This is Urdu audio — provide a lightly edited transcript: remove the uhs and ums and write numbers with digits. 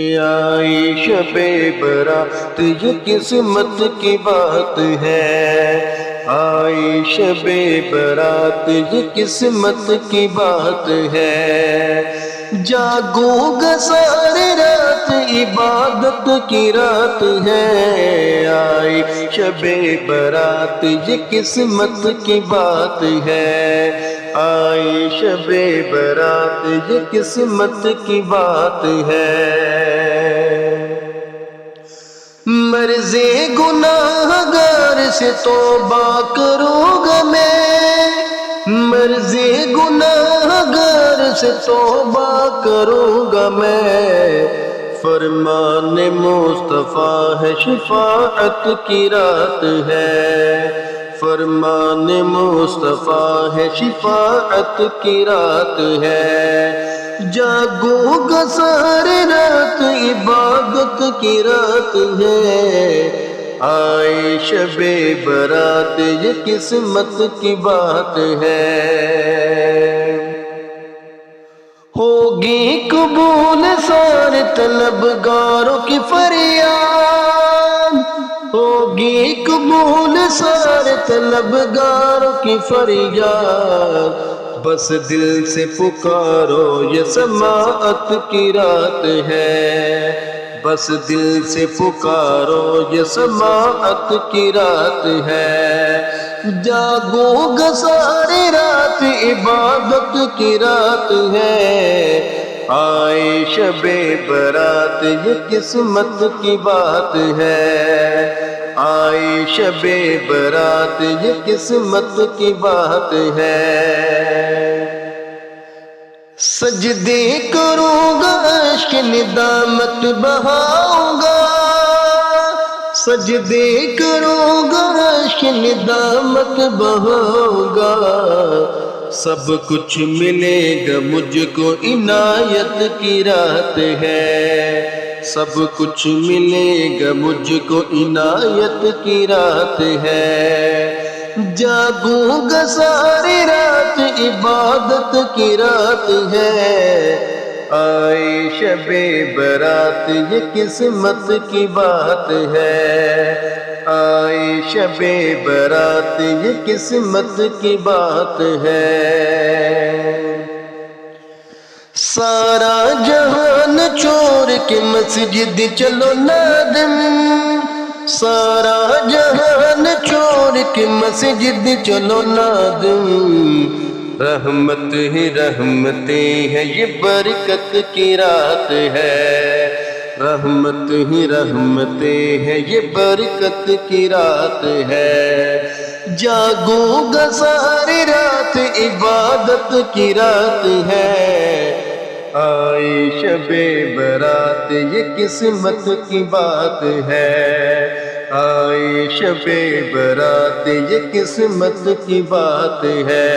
آئی شب برات یہ قسمت کی بات ہے، آئی شب برات یہ قسمت کی بات ہے، جاگوں گا ساری رات عبادت کی رات ہے، آئی شب برات یہ قسمت کی بات ہے، آئی شب برات یہ قسمت کی بات ہے۔ مرض گناہ گار سے توبہ کروں گا میں، مرض گناہ گار سے توبہ کروں گا میں، فرمان مصطفیٰ ہے شفاعت کی رات ہے، فرمان مصطفیٰ ہے شفاعت کی رات ہے، جاگوں گا ساری رات عبادت کی رات ہے، آئی شب برات یہ قسمت کی بات ہے۔ ہوگی قبول سارے طلبگاروں کی فریاد، ہوگی قبول سارے طلبگاروں کی فریاد، بس دل سے پکارو یہ سماعت کی رات ہے، بس دل سے پکارو یہ سماعت کی رات ہے، جاگوں گا ساری رات عبادت کی رات ہے، آئی شب برات یہ قسمت کی بات ہے، آئی شب برات یہ قسمت کی بات ہے۔ سجدے کروں گا عشق ندامت بہاؤں گا، سجدے کروں گا عشق ندامت بہاؤں گا، سب کچھ ملے گا مجھ کو عنایت کی رات ہے، سب کچھ ملے گا مجھ کو عنایت کی رات ہے، جاگوں گا ساری رات عبادت کی رات ہے، آئی شب برات یہ قسمت کی بات ہے، آئی شب برات یہ قسمت کی بات ہے۔ سارا جہان چھوڑ کے مسجد چلو نادم، سارا جہان چھوڑ کے مسجد چلو نادم، رحمت ہی رحمتیں ہے یہ برکت کی رات ہے، رحمت ہی رحمتیں ہے یہ برکت کی رات ہے، جاگوں گا ساری رات عبادت کی رات ہے، آئی شب برات یہ قسمت کی بات ہے، آئی شب برات یہ قسمت کی بات ہے۔